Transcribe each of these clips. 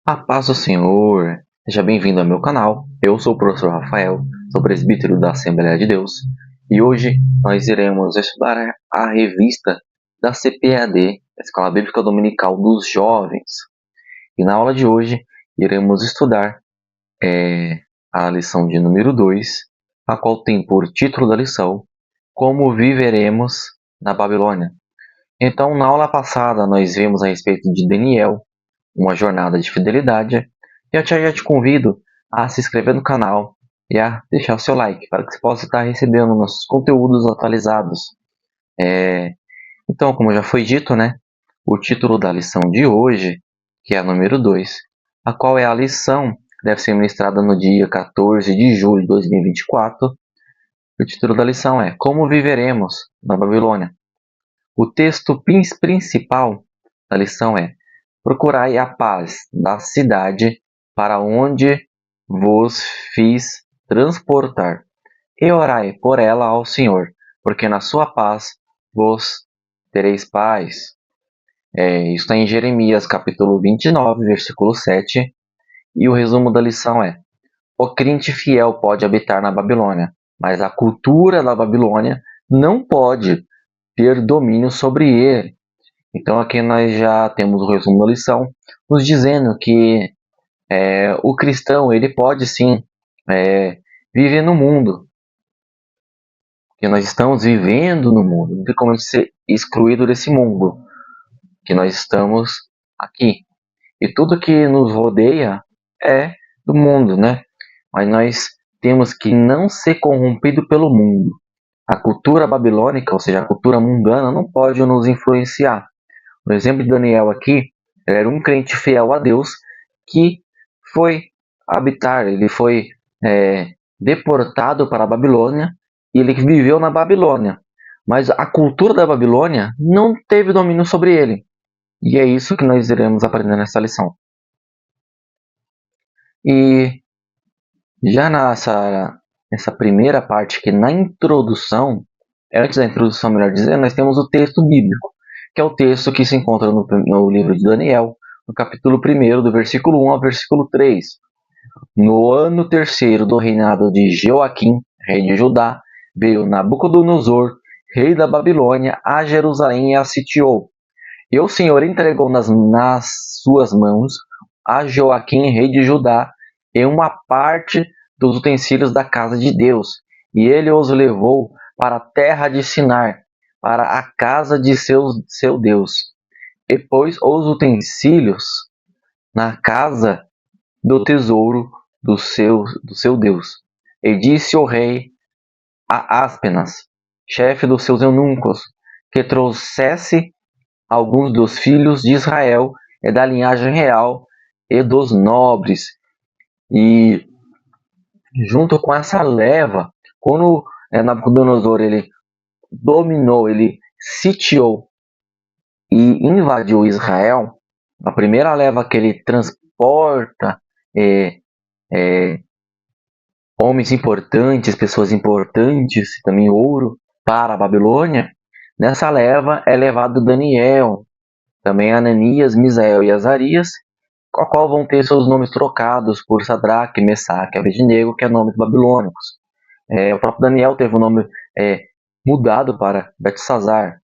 A paz do Senhor, seja bem-vindo ao meu canal. Eu sou o professor Rafael, sou presbítero da Assembleia de Deus e hoje nós iremos estudar a revista da CPAD, a Escola Bíblica Dominical dos Jovens. E na aula de hoje iremos estudar a lição de número 2, a qual tem por título da lição Como Viveremos na Babilônia. Então, na aula passada nós vimos a respeito de Daniel, uma jornada de fidelidade. E eu já te convido a se inscrever no canal e a deixar o seu like para que você possa estar recebendo nossos conteúdos atualizados. Então, como já foi dito, né, o título da lição de hoje, que é a número 2, a qual é a lição que deve ser ministrada no dia 14 de julho de 2024. O título da lição é Como Viveremos na Babilônia. O texto principal da lição é: Procurai a paz da cidade para onde vos fiz transportar, e orai por ela ao Senhor, porque na sua paz vos tereis paz. Isso está em Jeremias capítulo 29, versículo 7, e o resumo da lição é: O crente fiel pode habitar na Babilônia, mas a cultura da Babilônia não pode ter domínio sobre ele. Então aqui nós já temos o resumo da lição, nos dizendo que o cristão ele pode sim viver no mundo, que nós estamos vivendo no mundo, não tem como ser excluído desse mundo, que nós estamos aqui. E tudo que nos rodeia é do mundo, né? Mas nós temos que não ser corrompido pelo mundo. A cultura babilônica, ou seja, a cultura mundana, não pode nos influenciar. No exemplo de Daniel aqui, ele era um crente fiel a Deus que foi habitar, ele foi deportado para a Babilônia e ele viveu na Babilônia. Mas a cultura da Babilônia não teve domínio sobre ele. E é isso que nós iremos aprender nessa lição. E já nessa primeira parte aqui, na introdução, antes da introdução, melhor dizendo, nós temos o texto bíblico, que é o texto que se encontra no livro de Daniel, no capítulo 1, do versículo 1 ao versículo 3. No ano terceiro do reinado de Joaquim, rei de Judá, veio Nabucodonosor, rei da Babilônia, a Jerusalém e a sitiou. E o Senhor entregou nas suas mãos a Joaquim, rei de Judá, e uma parte dos utensílios da casa de Deus. E ele os levou para a terra de Sinar, para a casa de seu Deus. E pôs os utensílios na casa do tesouro do seu Deus. E disse o rei a Aspenas, chefe dos seus eunucos, que trouxesse alguns dos filhos de Israel e da linhagem real e dos nobres. E junto com essa leva, quando Nabucodonosor ele dominou, ele sitiou e invadiu Israel, a primeira leva que ele transporta homens importantes, pessoas importantes, também ouro, para a Babilônia. Nessa leva é levado Daniel, também Ananias, Misael e Azarias, com a qual vão ter seus nomes trocados por Sadraque, Mesaque e Abednego, que é nomes babilônicos. O próprio Daniel teve o nome mudado para Beltesazar.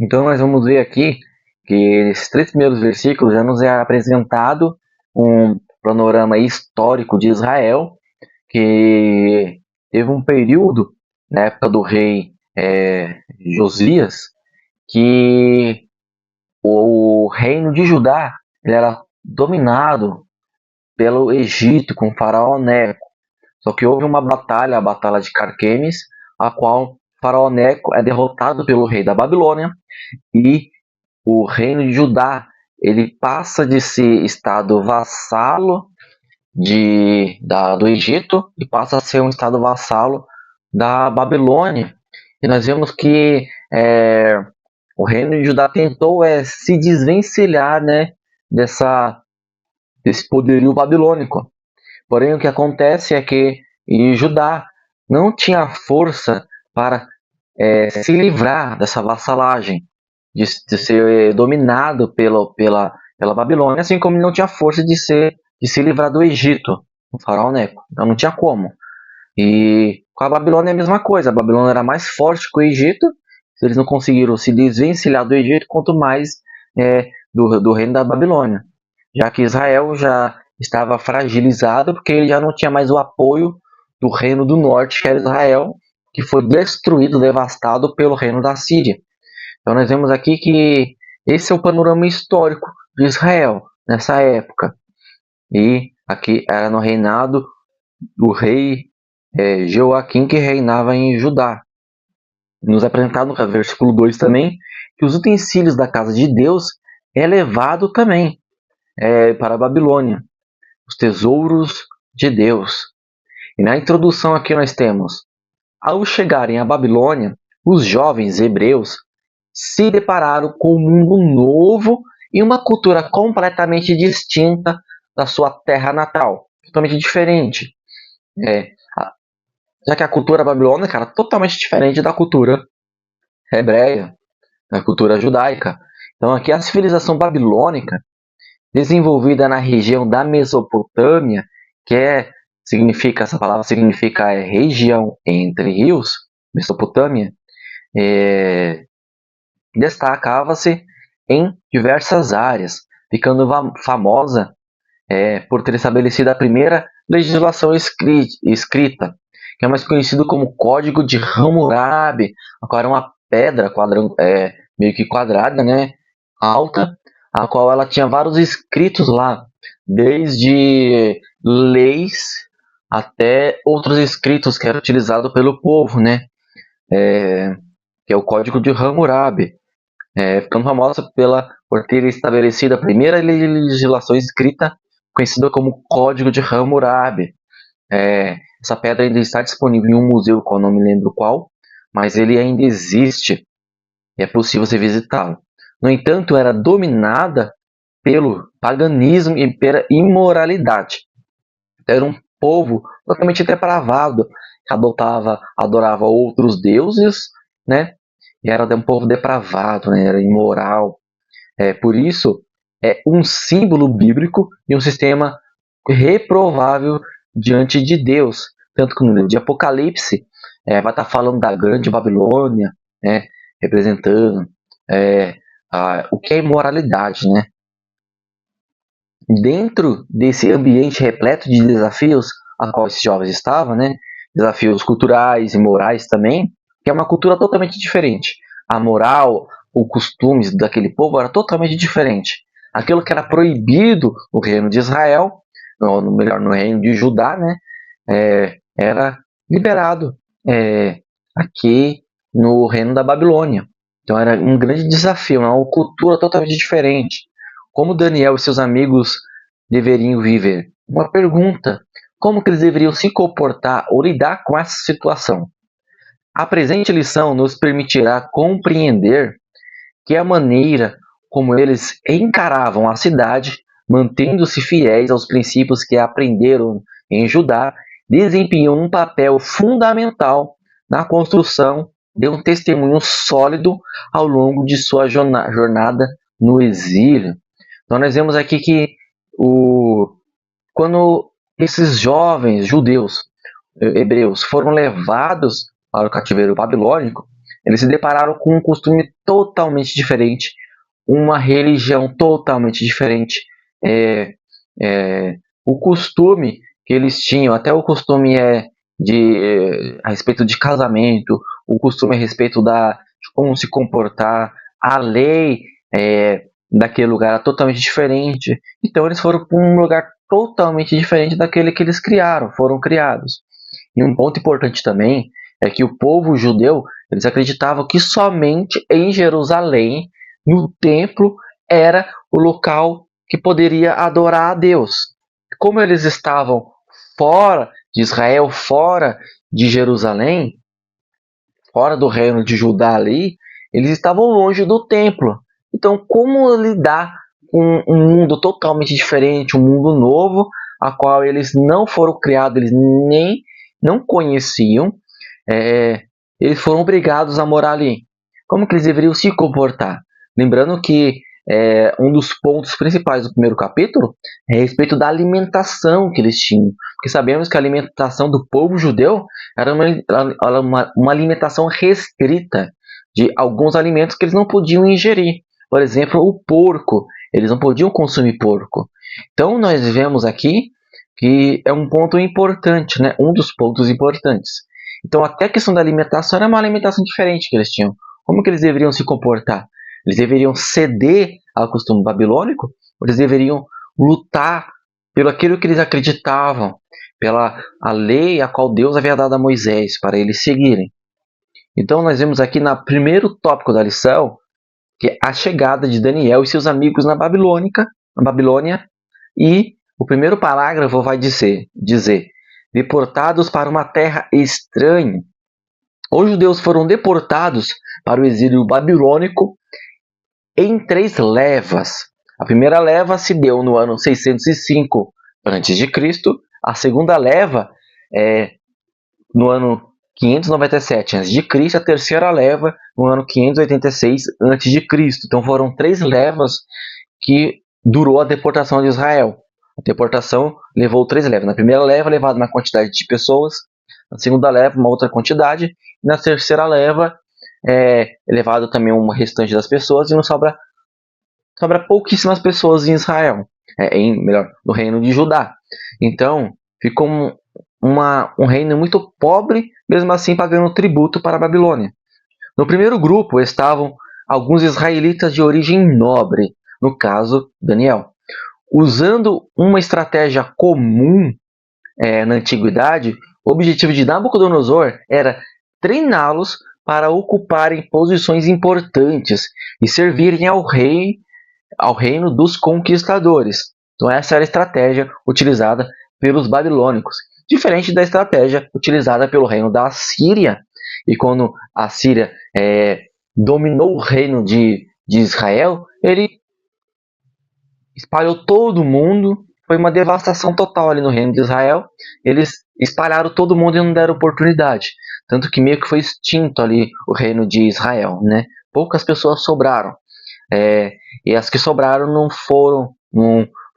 Então nós vamos ver aqui que esses 3 primeiros versículos já nos é apresentado um panorama histórico de Israel, que teve um período, na época do rei Josias, que o reino de Judá ele era dominado pelo Egito com o faraó Neco. Só que houve uma batalha, a batalha de Carquemes, a qual o faraó Neco é derrotado pelo rei da Babilônia e o reino de Judá ele passa de ser estado vassalo do Egito e passa a ser um estado vassalo da Babilônia. E nós vemos que o reino de Judá tentou se desvencilhar, né, desse poderio babilônico. Porém, o que acontece é que Judá não tinha força para se livrar dessa vassalagem, de ser dominado pela Babilônia, assim como ele não tinha força de se livrar do Egito, o faraó Neco. Então não tinha como. E com a Babilônia é a mesma coisa. A Babilônia era mais forte que o Egito. Eles não conseguiram se desvencilhar do Egito, quanto mais do reino da Babilônia. Já que Israel já estava fragilizado, porque ele já não tinha mais o apoio do reino do norte, que era Israel, que foi destruído, devastado pelo reino da Síria. Então nós vemos aqui que esse é o panorama histórico de Israel nessa época. E aqui era no reinado do rei Joaquim, que reinava em Judá. Nos apresentado no versículo 2 também que os utensílios da casa de Deus é levado também para a Babilônia, os tesouros de Deus. E na introdução aqui nós temos: ao chegarem à Babilônia, os jovens hebreus se depararam com um mundo novo e uma cultura completamente distinta da sua terra natal, totalmente diferente. Já que a cultura babilônica era totalmente diferente da cultura hebreia, da cultura judaica. Então aqui a civilização babilônica, desenvolvida na região da Mesopotâmia, que significa, essa palavra significa região entre rios, Mesopotâmia, destacava-se em diversas áreas, ficando famosa por ter estabelecido a primeira legislação escrita, que é mais conhecido como Código de Hammurabi, a qual era uma pedra meio que quadrada, né, alta, a qual ela tinha vários escritos lá, desde leis até outros escritos que eram utilizados pelo povo, né, que é o Código de Hammurabi, ficando famosa por ter estabelecido a primeira legislação escrita, conhecida como Código de Hammurabi. Essa pedra ainda está disponível em um museu, qual não me lembro qual, mas ele ainda existe e é possível você visitá-lo. No entanto, era dominada pelo paganismo e pela imoralidade. Era um povo totalmente depravado, que adorava outros deuses, né? E era um povo depravado, né? Era imoral. Por isso, é um símbolo bíblico e um sistema reprovável diante de Deus. Tanto que no livro de Apocalipse vai estar falando da grande Babilônia, né, representando o que é imoralidade. Né? Dentro desse ambiente repleto de desafios a qual esses jovens estavam, né, desafios culturais e morais também, que é uma cultura totalmente diferente. A moral, os costumes daquele povo era totalmente diferente. Aquilo que era proibido no reino de Israel, melhor, no reino de Judá, né, era liberado aqui no reino da Babilônia. Então era um grande desafio, uma cultura totalmente diferente. Como Daniel e seus amigos deveriam viver? Uma pergunta: como que eles deveriam se comportar ou lidar com essa situação? A presente lição nos permitirá compreender que a maneira como eles encaravam a cidade, mantendo-se fiéis aos princípios que aprenderam em Judá, desempenhou um papel fundamental na construção de um testemunho sólido ao longo de sua jornada no exílio. Então nós vemos aqui que quando esses jovens judeus, hebreus, foram levados para o cativeiro babilônico, eles se depararam com um costume totalmente diferente, uma religião totalmente diferente. O costume que eles tinham, até o costume a respeito de casamento, o costume a respeito de como se comportar, a lei daquele lugar era totalmente diferente. Então eles foram para um lugar totalmente diferente daquele que eles foram criados. E um ponto importante também é que o povo judeu, eles acreditavam que somente em Jerusalém, no templo, era o local que poderia adorar a Deus. Como eles estavam fora de Israel, fora de Jerusalém, fora do reino de Judá ali, eles estavam longe do templo. Então, como lidar com um mundo totalmente diferente, um mundo novo, a qual eles não foram criados, eles nem não conheciam, eles foram obrigados a morar ali. Como que eles deveriam se comportar? Lembrando que um dos pontos principais do primeiro capítulo é a respeito da alimentação que eles tinham. Porque sabemos que a alimentação do povo judeu era uma alimentação restrita de alguns alimentos que eles não podiam ingerir. Por exemplo, o porco. Eles não podiam consumir porco. Então, nós vemos aqui que é um ponto importante, né? Um dos pontos importantes. Então, até a questão da alimentação era uma alimentação diferente que eles tinham. Como que eles deveriam se comportar? Eles deveriam ceder ao costume babilônico? Ou eles deveriam lutar pelo aquilo que eles acreditavam, pela a lei a qual Deus havia dado a Moisés para eles seguirem? Então, nós vemos aqui no primeiro tópico da lição que é a chegada de Daniel e seus amigos na Babilônia, e o primeiro parágrafo vai dizer deportados para uma terra estranha. Os judeus foram deportados para o exílio babilônico em 3 levas. A primeira leva se deu no ano 605 a.C., a segunda leva no ano 597 a.C., a terceira leva no ano 586 a.C. Então foram 3 levas que durou a deportação de Israel. A deportação levou 3 levas. Na primeira leva, levado uma quantidade de pessoas. Na segunda leva, uma outra quantidade. E na terceira leva, levado também uma restante das pessoas. E não sobra pouquíssimas pessoas em Israel. No reino de Judá. Então, ficou um reino muito pobre, mesmo assim pagando tributo para a Babilônia. No primeiro grupo estavam alguns israelitas de origem nobre, no caso Daniel. Usando uma estratégia comum na antiguidade, o objetivo de Nabucodonosor era treiná-los para ocuparem posições importantes e servirem ao reino dos conquistadores. Então essa era a estratégia utilizada pelos babilônicos, diferente da estratégia utilizada pelo reino da Assíria. E quando a Síria dominou o reino de Israel, ele espalhou todo mundo, foi uma devastação total ali no reino de Israel. Eles espalharam todo mundo e não deram oportunidade, tanto que meio que foi extinto ali o reino de Israel, né? Poucas pessoas sobraram, e as que sobraram não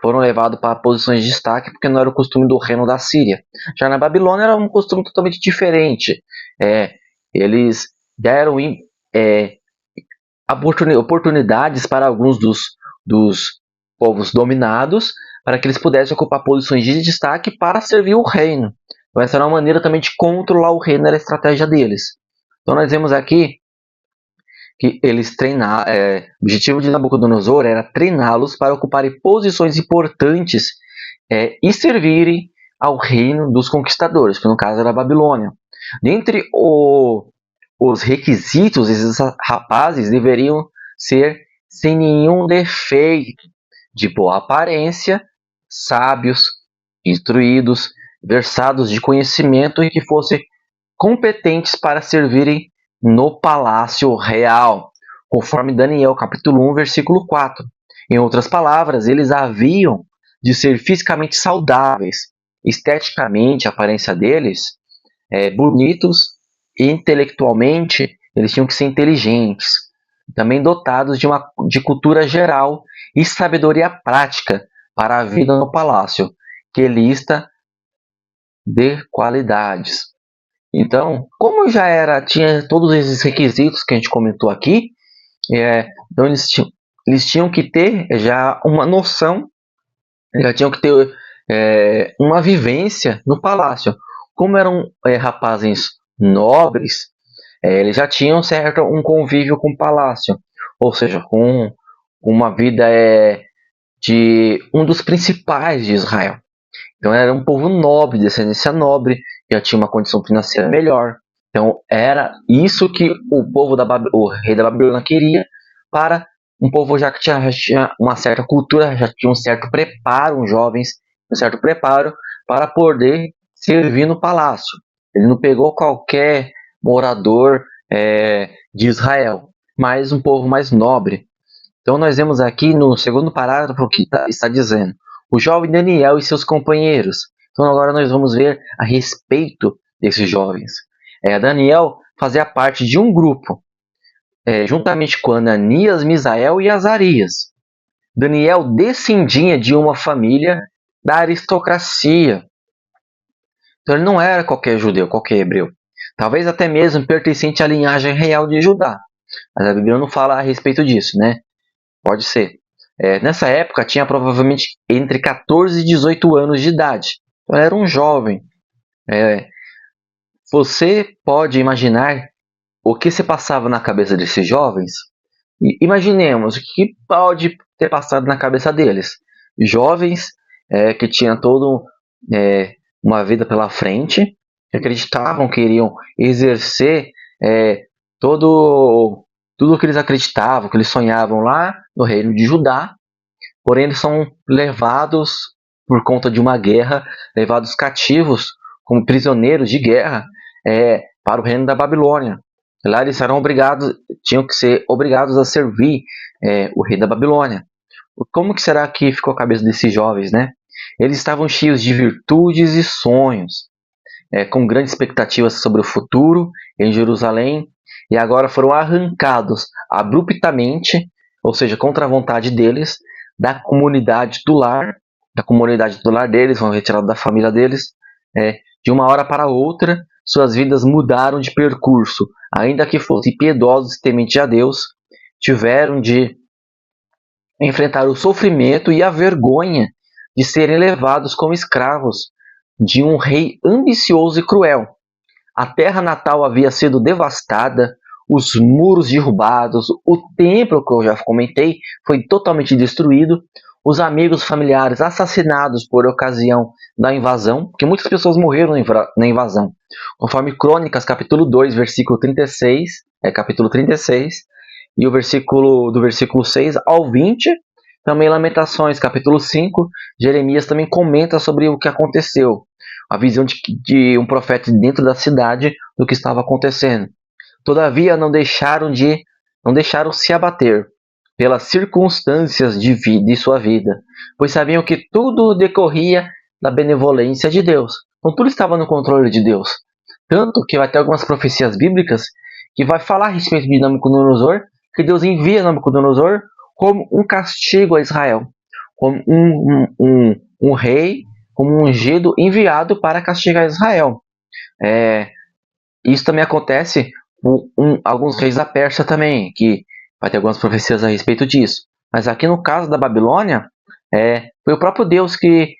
foram levadas para posições de destaque, porque não era o costume do reino da Síria. Já na Babilônia era um costume totalmente diferente. Eles deram oportunidades para alguns dos povos dominados, para que eles pudessem ocupar posições de destaque para servir o reino. Então essa era uma maneira também de controlar o reino, era a estratégia deles. Então nós vemos aqui que eles o objetivo de Nabucodonosor era treiná-los para ocuparem posições importantes e servirem ao reino dos conquistadores, que no caso era a Babilônia. Dentre os requisitos, esses rapazes deveriam ser sem nenhum defeito, de boa aparência, sábios, instruídos, versados de conhecimento e que fossem competentes para servirem no palácio real, conforme Daniel capítulo 1, versículo 4. Em outras palavras, eles haviam de ser fisicamente saudáveis, esteticamente, a aparência deles, bonitos, e intelectualmente, eles tinham que ser inteligentes, também dotados de cultura geral e sabedoria prática para a vida no palácio, que lista de qualidades. Então, como tinha todos esses requisitos que a gente comentou aqui, então eles tinham que ter já uma noção, já tinham que ter uma vivência no palácio. Como eram rapazes nobres, eles já tinham um convívio com o palácio, ou seja, com uma vida de um dos principais de Israel. Então era um povo nobre, descendência nobre, já tinha uma condição financeira melhor. Então era isso que o rei da Babilônia queria, para um povo já que já tinha uma certa cultura, já tinha um certo preparo, os jovens, um certo preparo para poder servir no palácio. Ele não pegou qualquer morador de Israel, mas um povo mais nobre. Então nós vemos aqui no segundo parágrafo que está dizendo: o jovem Daniel e seus companheiros. Então agora nós vamos ver a respeito desses jovens. Daniel fazia parte de um grupo, juntamente com Ananias, Misael e Azarias. Daniel descendia de uma família da aristocracia. Então ele não era qualquer judeu, qualquer hebreu. Talvez até mesmo pertencente à linhagem real de Judá. Mas a Bíblia não fala a respeito disso, né? Pode ser. Nessa época tinha provavelmente entre 14 e 18 anos de idade. Então ele era um jovem. Você pode imaginar o que se passava na cabeça desses jovens? Imaginemos o que pode ter passado na cabeça deles. Jovens que tinham toda uma vida pela frente, que acreditavam que iriam exercer tudo o que eles acreditavam, que eles sonhavam lá no reino de Judá, porém eles são levados por conta de uma guerra, levados cativos como prisioneiros de guerra para o reino da Babilônia. Lá eles tinham que ser obrigados a servir o rei da Babilônia. Como que será que ficou a cabeça desses jovens, né? Eles estavam cheios de virtudes e sonhos, com grandes expectativas sobre o futuro em Jerusalém, e agora foram arrancados abruptamente, ou seja, contra a vontade deles, da comunidade do lar deles, foram retirados da família deles, de uma hora para outra. Suas vidas mudaram de percurso, ainda que fossem piedosos e tementes a Deus, tiveram de enfrentar o sofrimento e a vergonha de serem levados como escravos de um rei ambicioso e cruel. A terra natal havia sido devastada, os muros derrubados, o templo, que eu já comentei, foi totalmente destruído, os amigos familiares assassinados por ocasião da invasão, porque muitas pessoas morreram na invasão. Conforme Crônicas, capítulo 2, versículo 36, capítulo 36, e o do versículo 6 ao 20, também Lamentações, capítulo 5, Jeremias também comenta sobre o que aconteceu, a visão de um profeta dentro da cidade do que estava acontecendo. Todavia não deixaram se abater pelas circunstâncias de sua vida, pois sabiam que tudo decorria da benevolência de Deus. Então tudo estava no controle de Deus. Tanto que vai ter algumas profecias bíblicas que vai falar a respeito de Nabucodonosor, que Deus envia Nabucodonosor como um castigo a Israel, como um rei, como um ungido enviado para castigar Israel. Isso também acontece com alguns reis da Pérsia também, que vai ter algumas profecias a respeito disso. Mas aqui no caso da Babilônia, foi o próprio Deus que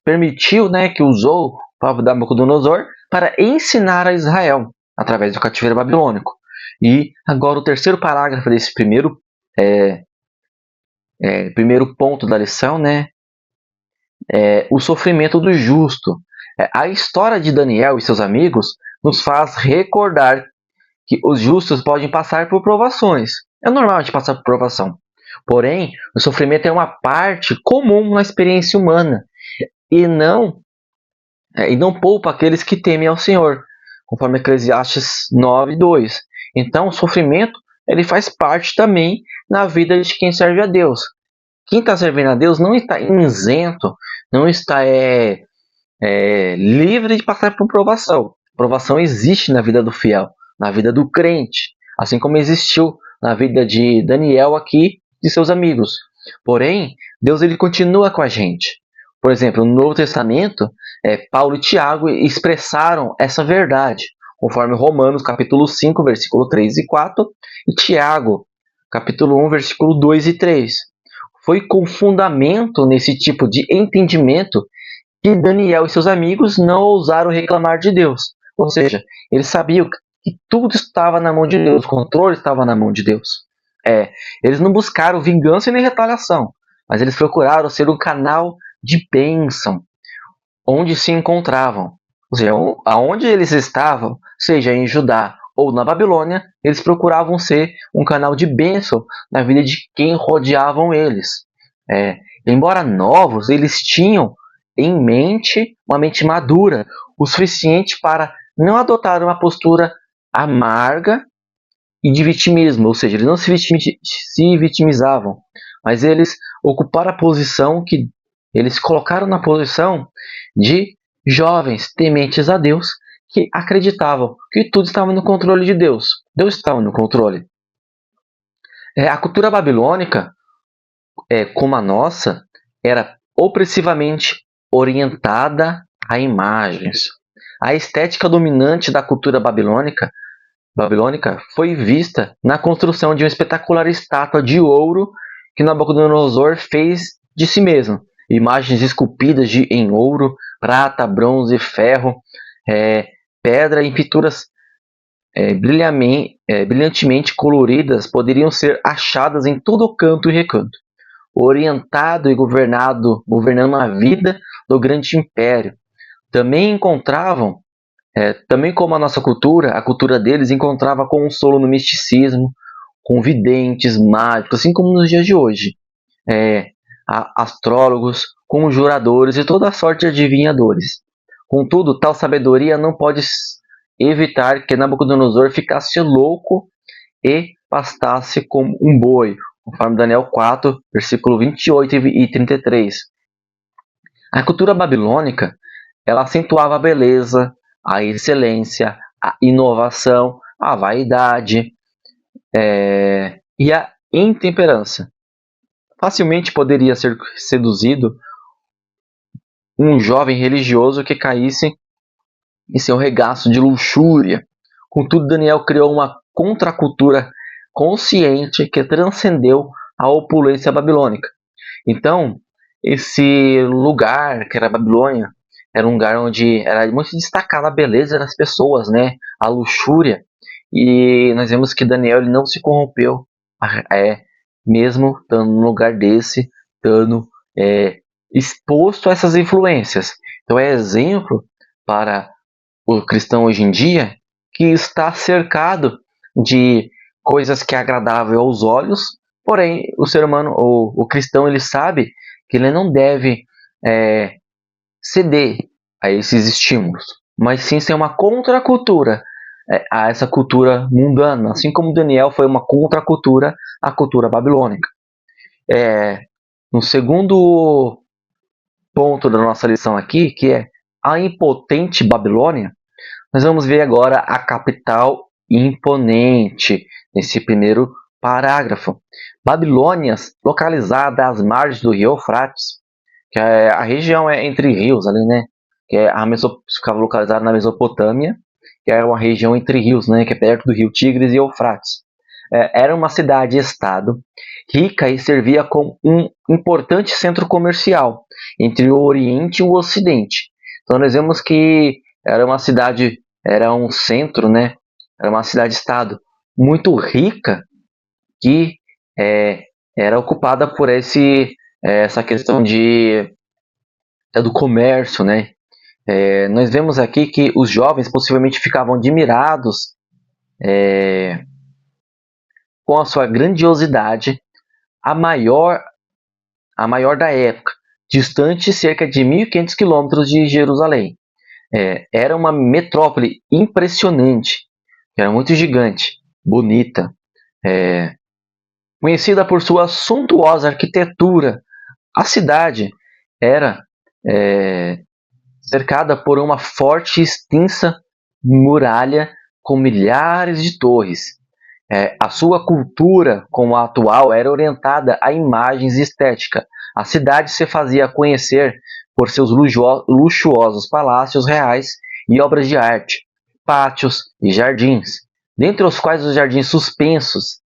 permitiu, né, que usou o povo da Nabucodonosor para ensinar a Israel através do cativeiro babilônico. E agora o terceiro parágrafo desse primeiro ponto da lição, né, o sofrimento do justo. A história de Daniel e seus amigos nos faz recordar que os justos podem passar por provações. É normal a gente passar por provação. Porém, o sofrimento é uma parte comum na experiência humana e não poupa aqueles que temem ao Senhor, conforme Eclesiastes 9:2. Então, o sofrimento ele faz parte também na vida de quem serve a Deus. Quem está servindo a Deus não está isento, não está livre de passar por provação. Provação existe na vida do fiel, na vida do crente, assim como existiu na vida de Daniel aqui e seus amigos. Porém, Deus ele continua com a gente. Por exemplo, no Novo Testamento, Paulo e Tiago expressaram essa verdade, conforme Romanos capítulo 5, versículo 3 e 4, e Tiago, capítulo 1, versículo 2 e 3. Foi com fundamento nesse tipo de entendimento que Daniel e seus amigos não ousaram reclamar de Deus. Ou seja, eles sabiam que tudo estava na mão de Deus, o controle estava na mão de Deus. Eles não buscaram vingança nem retaliação, mas eles procuraram ser um canal de bênção onde se encontravam. Ou seja, aonde eles estavam, seja em Judá ou na Babilônia, eles procuravam ser um canal de bênção na vida de quem rodeavam eles. Embora novos, eles tinham em mente uma mente madura, o suficiente para não adotar uma postura amarga e de vitimismo, ou seja, eles não se vitimizavam, mas eles ocuparam a posição que eles colocaram na posição de jovens tementes a Deus que acreditavam que tudo estava no controle de Deus. Deus estava no controle. A cultura babilônica como a nossa, era opressivamente orientada a imagens. A estética dominante da cultura babilônica foi vista na construção de uma espetacular estátua de ouro que Nabucodonosor fez de si mesmo. Imagens esculpidas em ouro, prata, bronze, ferro, pedra e pinturas brilhantemente coloridas poderiam ser achadas em todo canto e recanto, orientado e governando a vida do grande império. Também como a nossa cultura, a cultura deles encontrava consolo no misticismo, com videntes, mágicos, assim como nos dias de hoje. É, Astrólogos, conjuradores e toda sorte de adivinhadores. Contudo, tal sabedoria não pode evitar que Nabucodonosor ficasse louco e pastasse como um boi, conforme Daniel 4, versículo 28 e 33. A cultura babilônica ela acentuava a beleza, a excelência, a inovação, a vaidade e a intemperança. Facilmente poderia ser seduzido um jovem religioso que caísse em seu regaço de luxúria. Contudo, Daniel criou uma contracultura consciente que transcendeu a opulência babilônica. Então, esse lugar que era a Babilônia era um lugar onde era muito destacada a beleza das pessoas, né? A luxúria. E nós vemos que Daniel ele não se corrompeu, mesmo estando num lugar desse, estando exposto a essas influências. Então é exemplo para o cristão hoje em dia que está cercado de coisas que é agradável aos olhos, porém o ser humano, o cristão, ele sabe que ele não deve ceder a esses estímulos, mas sim ser uma contracultura a essa cultura mundana, assim como Daniel foi uma contracultura à cultura babilônica. No segundo ponto da nossa lição aqui, que é a impotente Babilônia, nós vamos ver agora a capital imponente nesse primeiro parágrafo. Babilônia, localizada às margens do rio Eufrates, que a região entre rios ali, né? Que ficava localizada na Mesopotâmia, que é uma região entre rios, né? Que é perto do rio Tigres e Eufrates. Era uma cidade-estado rica e servia como um importante centro comercial entre o Oriente e o Ocidente. Então nós vemos que era uma cidade, era um centro, né? Era uma cidade-estado muito rica que era ocupada por essa questão do comércio, né? Nós vemos aqui que os jovens possivelmente ficavam admirados com a sua grandiosidade, a maior da época, distante cerca de 1.500 quilômetros de Jerusalém. Era uma metrópole impressionante, era muito gigante, bonita, conhecida por sua suntuosa arquitetura. A cidade era cercada por uma forte e extensa muralha com milhares de torres. A sua cultura, como a atual, era orientada a imagens e estética. A cidade se fazia conhecer por seus luxuosos palácios reais e obras de arte, pátios e jardins, dentre os quais os jardins suspensos,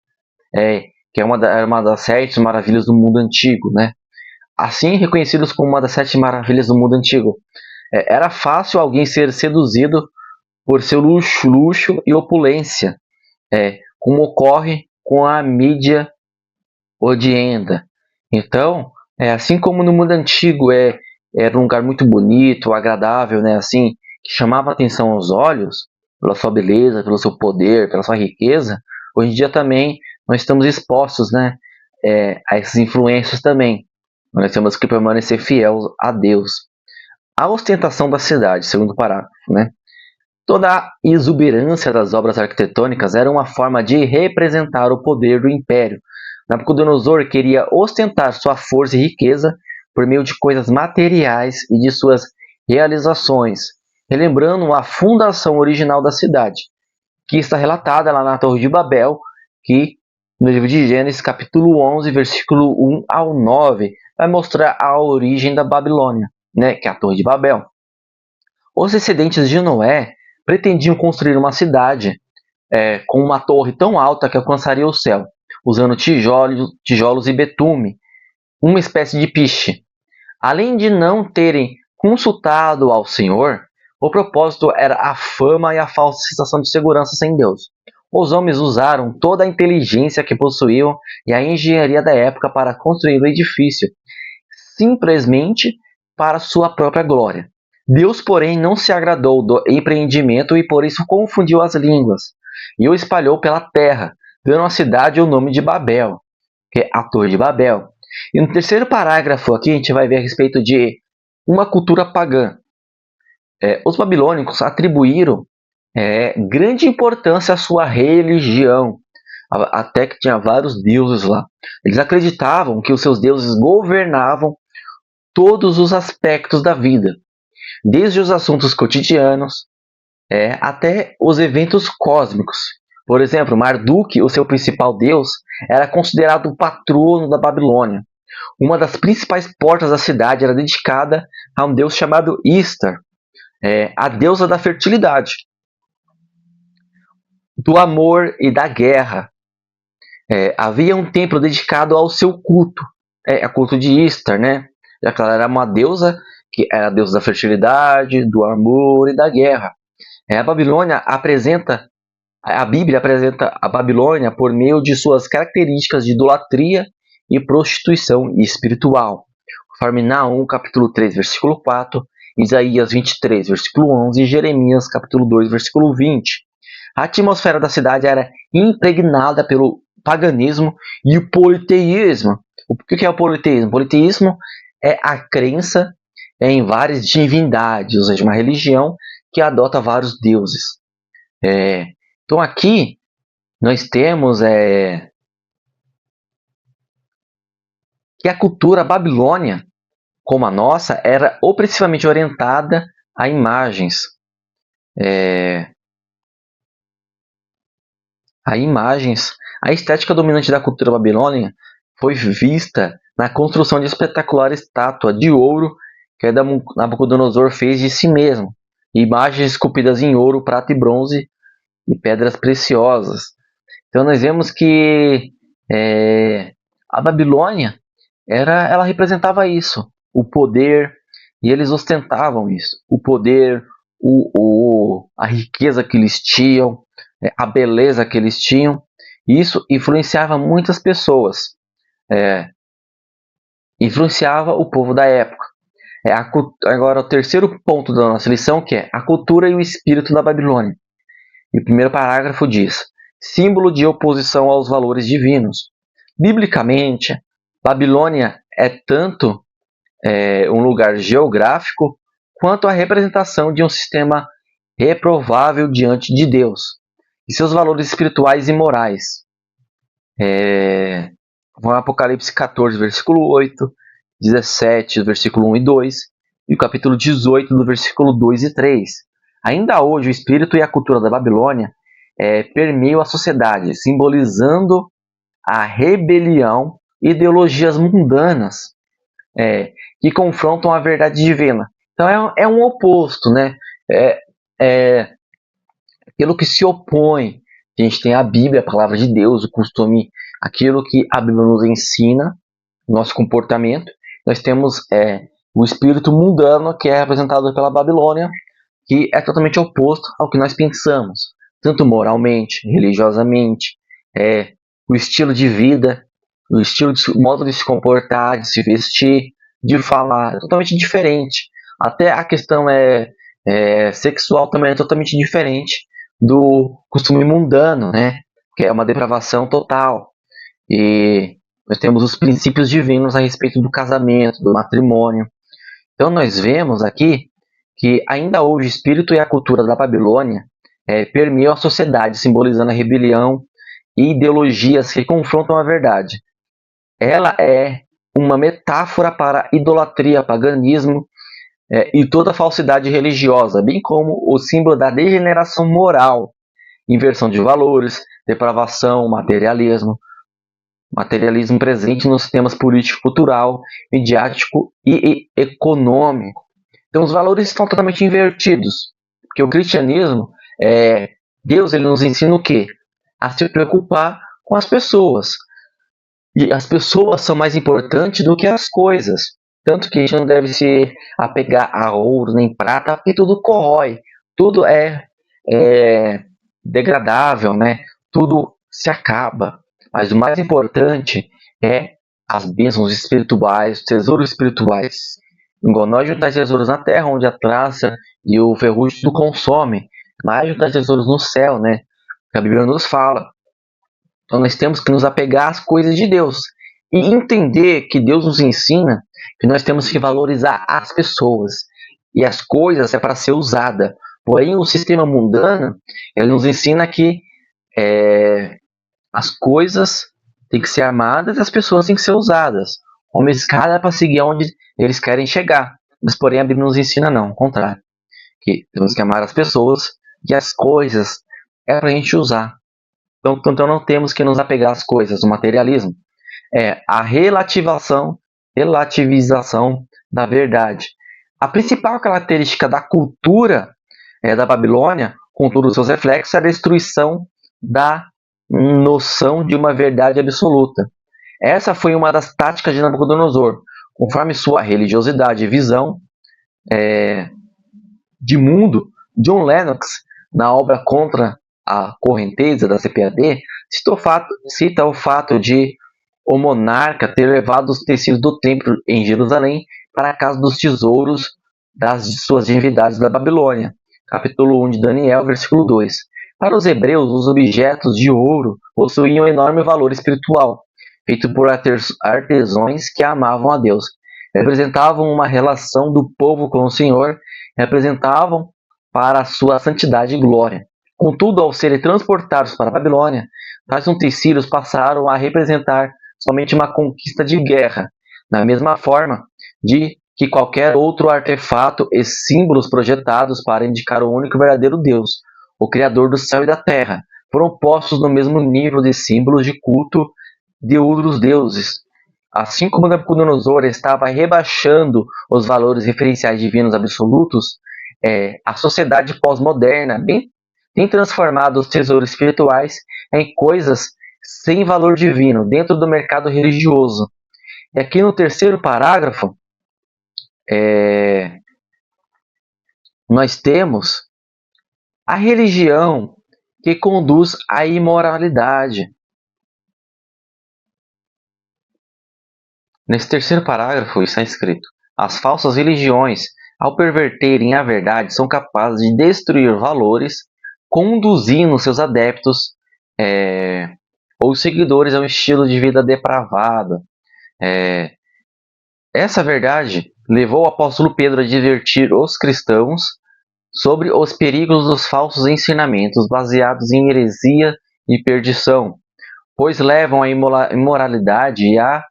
que é uma das 7 maravilhas do mundo antigo, né? Assim reconhecidos como uma das 7 maravilhas do mundo antigo. Era fácil alguém ser seduzido por seu luxo e opulência, como ocorre com a mídia odienta. Então, assim como no mundo antigo era um lugar muito bonito, agradável, né, assim, que chamava atenção aos olhos, pela sua beleza, pelo seu poder, pela sua riqueza, hoje em dia também nós estamos expostos, né, a essas influências também. Nós temos que permanecer fiel a Deus. A ostentação da cidade, segundo parágrafo, né? Toda a exuberância das obras arquitetônicas era uma forma de representar o poder do império. Nabucodonosor queria ostentar sua força e riqueza por meio de coisas materiais e de suas realizações, relembrando a fundação original da cidade, que está relatada lá na Torre de Babel, que No livro de Gênesis, capítulo 11, versículo 1 ao 9, vai mostrar a origem da Babilônia, né, que é a Torre de Babel. Os descendentes de Noé pretendiam construir uma cidade com uma torre tão alta que alcançaria o céu, usando tijolos e betume, uma espécie de piche. Além de não terem consultado ao Senhor, o propósito era a fama e a falsa sensação de segurança sem Deus. Os homens usaram toda a inteligência que possuíam e a engenharia da época para construir o edifício, simplesmente para sua própria glória. Deus, porém, não se agradou do empreendimento e por isso confundiu as línguas e o espalhou pela terra, dando à cidade o nome de Babel, que é a Torre de Babel. E no terceiro parágrafo aqui a gente vai ver a respeito de uma cultura pagã. Os babilônicos atribuíram grande importância à sua religião, até que tinha vários deuses lá. Eles acreditavam que os seus deuses governavam todos os aspectos da vida, desde os assuntos cotidianos até os eventos cósmicos. Por exemplo, Marduk, o seu principal deus, era considerado o patrono da Babilônia. Uma das principais portas da cidade era dedicada a um deus chamado Istar, a deusa da fertilidade, do amor e da guerra. Havia um templo dedicado ao seu culto, a culto de Istar, né? Já que ela era uma deusa que era a deusa da fertilidade, do amor e da guerra. A Bíblia apresenta a Babilônia por meio de suas características de idolatria e prostituição espiritual. Conforme Naum, capítulo 3, versículo 4, Isaías 23, versículo 11 e Jeremias, capítulo 2, versículo 20. A atmosfera da cidade era impregnada pelo paganismo e o politeísmo. O que é o politeísmo? O politeísmo é a crença em várias divindades, ou seja, uma religião que adota vários deuses. Então aqui nós temos que a cultura babilônia, como a nossa, era opressivamente orientada a imagens. A estética dominante da cultura babilônica foi vista na construção de espetacular estátua de ouro que Nabucodonosor fez de si mesmo, imagens esculpidas em ouro, prata e bronze e pedras preciosas. Então nós vemos que a Babilônia ela representava isso, o poder, e eles ostentavam isso, o poder, a riqueza que eles tinham, a beleza que eles tinham. Isso influenciava muitas pessoas, influenciava o povo da época. Agora o terceiro ponto da nossa lição, que é a cultura e o espírito da Babilônia. E o primeiro parágrafo diz: símbolo de oposição aos valores divinos. Biblicamente, Babilônia é tanto um lugar geográfico quanto a representação de um sistema reprovável diante de Deus e seus valores espirituais e morais. No Apocalipse 14, versículo 8, 17, versículo 1 e 2, e o capítulo 18, do versículo 2 e 3. Ainda hoje, o espírito e a cultura da Babilônia permeiam a sociedade, simbolizando a rebelião e ideologias mundanas que confrontam a verdade divina. Então é um oposto, né? Aquilo que se opõe. A gente tem a Bíblia, a palavra de Deus, o costume, aquilo que a Bíblia nos ensina, nosso comportamento. Nós temos o espírito mundano, que é representado pela Babilônia, que é totalmente oposto ao que nós pensamos, tanto moralmente, religiosamente, o estilo de vida, o modo de se comportar, de se vestir, de falar, é totalmente diferente. Até a questão sexual também é totalmente diferente do costume mundano, né? Que é uma depravação total. E nós temos os princípios divinos a respeito do casamento, do matrimônio. Então nós vemos aqui que ainda hoje o espírito e a cultura da Babilônia permeiam a sociedade, simbolizando a rebelião e ideologias que confrontam a verdade. Ela é uma metáfora para idolatria, paganismo e toda falsidade religiosa, bem como o símbolo da degeneração moral, inversão de valores, depravação, materialismo, Materialismo presente nos sistemas político, cultural, midiático e econômico. Então os valores estão totalmente invertidos. Porque o cristianismo, Deus ele nos ensina o quê? A se preocupar com as pessoas. E as pessoas são mais importantes do que as coisas. Tanto que a gente não deve se apegar a ouro nem prata, porque tudo corrói. Tudo é degradável, né? Tudo se acaba. Mas o mais importante é as bênçãos espirituais, os tesouros espirituais. Igual nós juntar tesouros na terra, onde a traça e o ferrugem tudo consome. Mas juntar tesouros no céu, né? Que a Bíblia nos fala. Então nós temos que nos apegar às coisas de Deus e entender que Deus nos ensina que nós temos que valorizar as pessoas e as coisas é para ser usada. Porém, o sistema mundano ele nos ensina que as coisas têm que ser amadas e as pessoas têm que ser usadas. Uma escada para seguir onde eles querem chegar. Mas, porém, a Bíblia nos ensina não, ao contrário. Que temos que amar as pessoas e as coisas é para a gente usar. Então não temos que nos apegar às coisas. O materialismo é a relativização da verdade. A principal característica da cultura da Babilônia, com todos os seus reflexos, é a destruição da noção de uma verdade absoluta. Essa foi uma das táticas de Nabucodonosor. Conforme sua religiosidade e visão de mundo, John Lennox, na obra Contra a Correnteza da CPAD, cita o fato de o monarca ter levado os tecidos do templo em Jerusalém para a casa dos tesouros das suas divindades da Babilônia. Capítulo 1 de Daniel, versículo 2. Para os hebreus, os objetos de ouro possuíam enorme valor espiritual, feito por artesãos que amavam a Deus. Representavam uma relação do povo com o Senhor, representavam para a sua santidade e glória. Contudo, ao serem transportados para a Babilônia, tais utensílios passaram a representar somente uma conquista de guerra, da mesma forma de que qualquer outro artefato e símbolos projetados para indicar o único verdadeiro Deus, o Criador do céu e da terra, foram postos no mesmo nível de símbolos de culto de outros deuses. Assim como Nabucodonosor estava rebaixando os valores referenciais divinos absolutos, a sociedade pós-moderna tem transformado os tesouros espirituais em coisas sem valor divino dentro do mercado religioso. E aqui no terceiro parágrafo, nós temos a religião que conduz à imoralidade. Nesse terceiro parágrafo está escrito: as falsas religiões, ao perverterem a verdade, são capazes de destruir valores, conduzindo seus adeptos ou seguidores a um estilo de vida depravado. Essa verdade levou o apóstolo Pedro a advertir os cristãos sobre os perigos dos falsos ensinamentos baseados em heresia e perdição, pois levam à imoralidade e a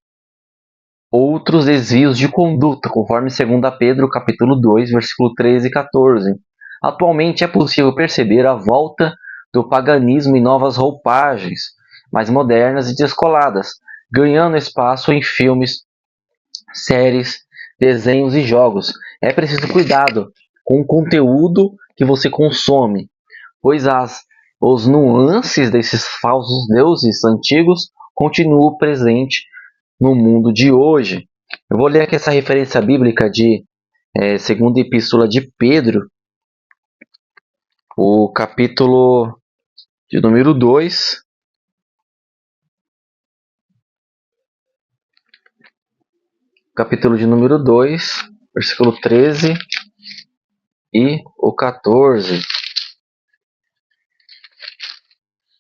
outros desvios de conduta, conforme 2 Pedro capítulo 2, versículo 13 e 14. Atualmente é possível perceber a volta do paganismo em novas roupagens, mais modernas e descoladas, ganhando espaço em filmes, séries, desenhos e jogos. É preciso cuidado com o conteúdo que você consome, pois os nuances desses falsos deuses antigos continuam presentes no mundo de hoje. Eu vou ler aqui essa referência bíblica de segunda epístola de Pedro, o capítulo de número 2, versículo 13 e o 14,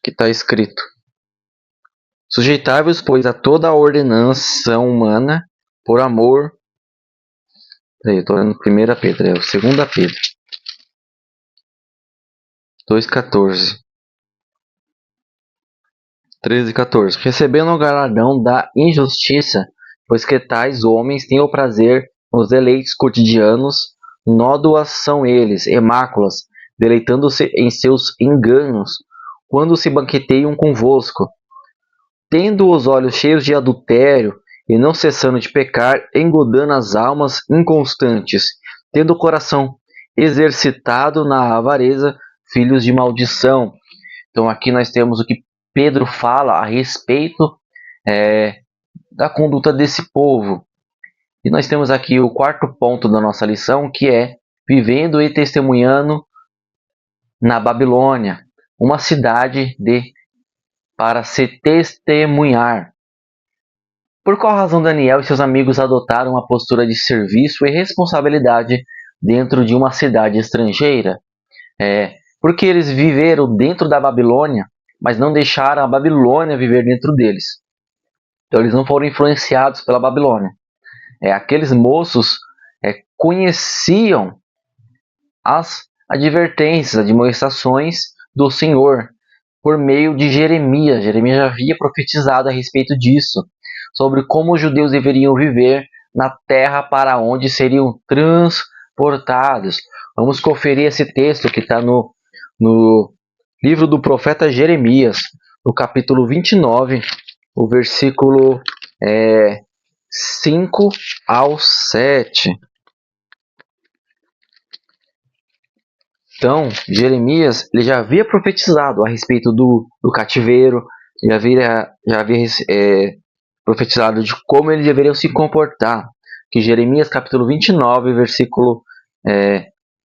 que está escrito: sujeitai-vos, pois, a toda a ordenança humana, por amor. Peraí, eu estou lendo 1 Pedro, 2 Pedro 2,14. 13 e 14. Recebendo o galardão da injustiça, pois que tais homens têm o prazer nos deleites cotidianos, nódoas são eles, e máculas, deleitando-se em seus enganos, quando se banqueteiam convosco. tendo os olhos cheios de adultério, e não cessando de pecar, engodando as almas inconstantes, tendo o coração exercitado na avareza, filhos de maldição. Então aqui nós temos o que Pedro fala a respeito da conduta desse povo. E nós temos aqui o quarto ponto da nossa lição, que é vivendo e testemunhando na Babilônia, uma cidade para se testemunhar. Por qual razão Daniel e seus amigos adotaram uma postura de serviço e responsabilidade dentro de uma cidade estrangeira? Porque eles viveram dentro da Babilônia, mas não deixaram a Babilônia viver dentro deles. Então eles não foram influenciados pela Babilônia. Aqueles moços conheciam as advertências, admoestações do Senhor por meio de Jeremias. Jeremias já havia profetizado a respeito disso, sobre como os judeus deveriam viver na terra para onde seriam transportados. Vamos conferir esse texto que está no livro do profeta Jeremias, no capítulo 29, o versículo 5 ao 7. Então, Jeremias ele já havia profetizado a respeito do cativeiro, já havia profetizado de como eles deveriam se comportar. Que Jeremias capítulo 29, versículo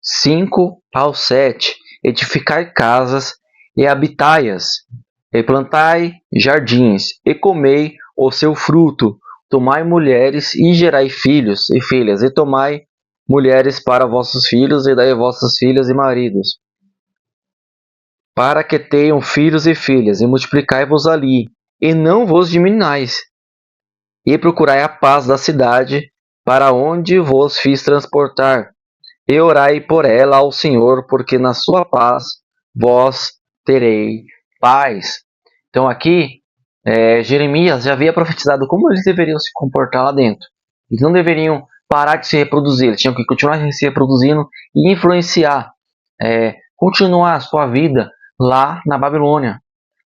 5 ao 7. Edificai casas e habitai-as, e plantai jardins, e comei o seu fruto, tomai mulheres e gerai filhos e filhas, e tomai mulheres para vossos filhos, e dai vossas filhas e maridos, para que tenham filhos e filhas, e multiplicai-vos ali, e não vos diminais, e procurai a paz da cidade, para onde vos fiz transportar, e orai por ela ao Senhor, porque na sua paz vós terei paz. Então aqui, Jeremias já havia profetizado como eles deveriam se comportar lá dentro. Eles não deveriam parar de se reproduzir, eles tinham que continuar se reproduzindo e influenciar, continuar a sua vida lá na Babilônia.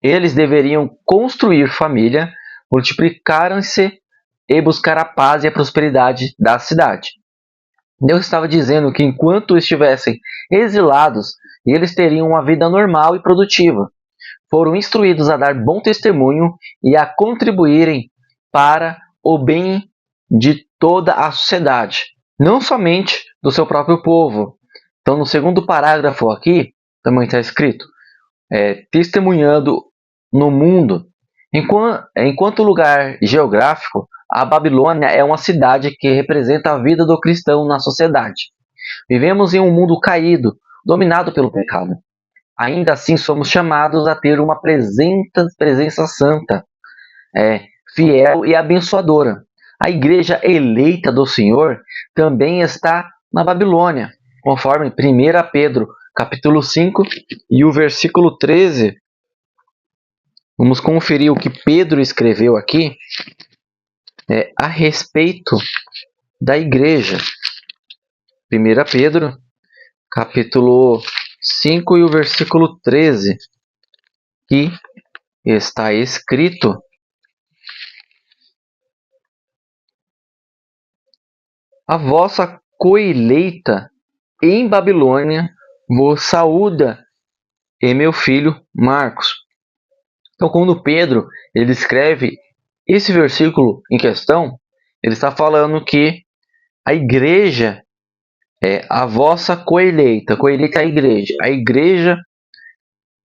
Eles deveriam construir família, multiplicar-se e buscar a paz e a prosperidade da cidade. Deus estava dizendo que enquanto estivessem exilados, eles teriam uma vida normal e produtiva. Foram instruídos a dar bom testemunho e a contribuírem para o bem de toda a sociedade, não somente do seu próprio povo. Então, no segundo parágrafo aqui, também está escrito, testemunhando no mundo. Enquanto lugar geográfico, a Babilônia é uma cidade que representa a vida do cristão na sociedade. Vivemos em um mundo caído, dominado pelo pecado. Ainda assim, somos chamados a ter uma presença santa, fiel e abençoadora. A igreja eleita do Senhor também está na Babilônia, conforme 1 Pedro, capítulo 5 e o versículo 13. Vamos conferir o que Pedro escreveu aqui a respeito da igreja. 1 Pedro, capítulo 5 e o versículo 13, que está escrito: a vossa coeleita em Babilônia vos saúda, e meu filho Marcos. Então, quando Pedro ele escreve esse versículo em questão, ele está falando que a igreja é a vossa coeleita. Coeleita é a igreja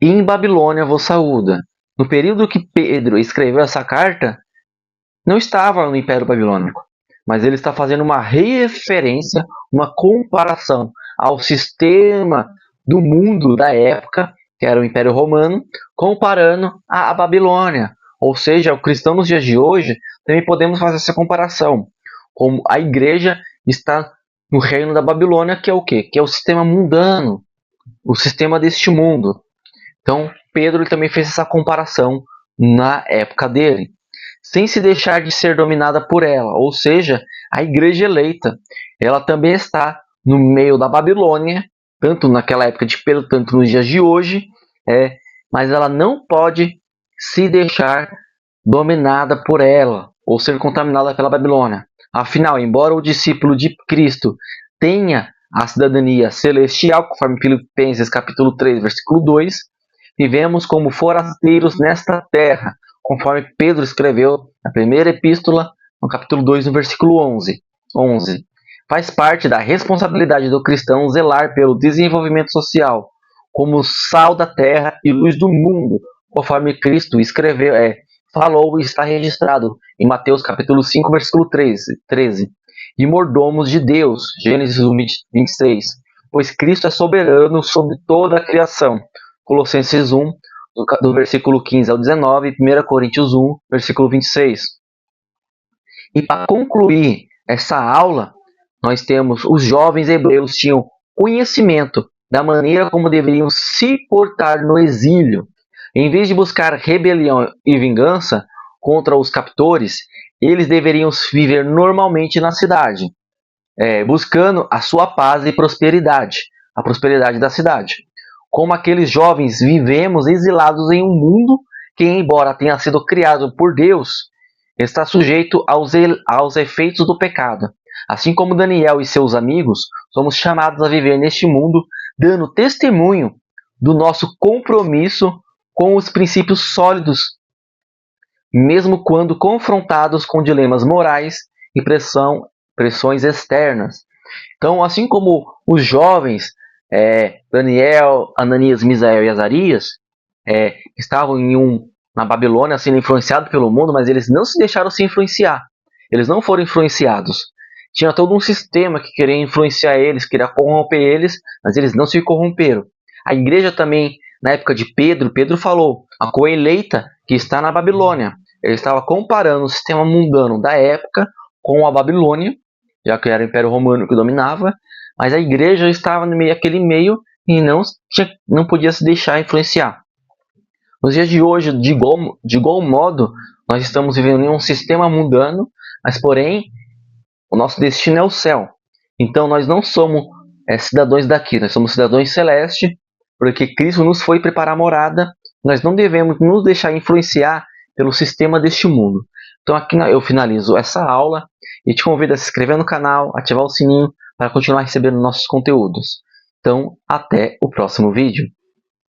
em Babilônia vos saúda. No período que Pedro escreveu essa carta, não estava no Império Babilônico, mas ele está fazendo uma referência, uma comparação ao sistema do mundo da época, que era o Império Romano, comparando a Babilônia. Ou seja, o cristão nos dias de hoje, também podemos fazer essa comparação. Como a igreja está no reino da Babilônia, que é o quê? Que é o sistema mundano, o sistema deste mundo. Então, Pedro também fez essa comparação na época dele, sem se deixar de ser dominada por ela. Ou seja, a igreja eleita, ela também está no meio da Babilônia, tanto naquela época de Pedro, tanto nos dias de hoje, mas ela não pode se deixar dominada por ela, ou ser contaminada pela Babilônia. Afinal, embora o discípulo de Cristo tenha a cidadania celestial, conforme Filipenses capítulo 3, versículo 2, vivemos como forasteiros nesta terra, conforme Pedro escreveu na primeira epístola, no capítulo 2, no versículo 11. Faz parte da responsabilidade do cristão zelar pelo desenvolvimento social, como sal da terra e luz do mundo, conforme Cristo escreveu, falou e está registrado em Mateus capítulo 5, versículo 13. E mordomos de Deus, Gênesis 1, 26, pois Cristo é soberano sobre toda a criação. Colossenses 1, do versículo 15 ao 19, e 1 Coríntios 1, versículo 26. E para concluir essa aula, nós temos os jovens hebreus tinham conhecimento da maneira como deveriam se portar no exílio. Em vez de buscar rebelião e vingança contra os captores, eles deveriam viver normalmente na cidade, buscando a sua paz e prosperidade, a prosperidade da cidade. Como aqueles jovens, vivemos exilados em um mundo que, embora tenha sido criado por Deus, está sujeito aos efeitos do pecado. Assim como Daniel e seus amigos, somos chamados a viver neste mundo, dando testemunho do nosso compromisso com os princípios sólidos, mesmo quando confrontados com dilemas morais e pressões externas. Então, assim como os jovens, Daniel, Ananias, Misael e Azarias, estavam na Babilônia sendo influenciados pelo mundo, mas eles não se deixaram se influenciar. Eles não foram influenciados. Tinha todo um sistema que queria influenciar eles, queria corromper eles, mas eles não se corromperam. A igreja também, na época de Pedro falou, a coeleita que está na Babilônia. Ele estava comparando o sistema mundano da época com a Babilônia, já que era o Império Romano que dominava, mas a igreja estava no meio daquele meio e não podia se deixar influenciar. Nos dias de hoje, de igual modo, nós estamos vivendo em um sistema mundano, mas porém, o nosso destino é o céu. Então nós não somos cidadãos daqui, nós somos cidadãos celestes, porque Cristo nos foi preparar morada, nós não devemos nos deixar influenciar pelo sistema deste mundo. Então aqui eu finalizo essa aula e te convido a se inscrever no canal, ativar o sininho para continuar recebendo nossos conteúdos. Então, até o próximo vídeo.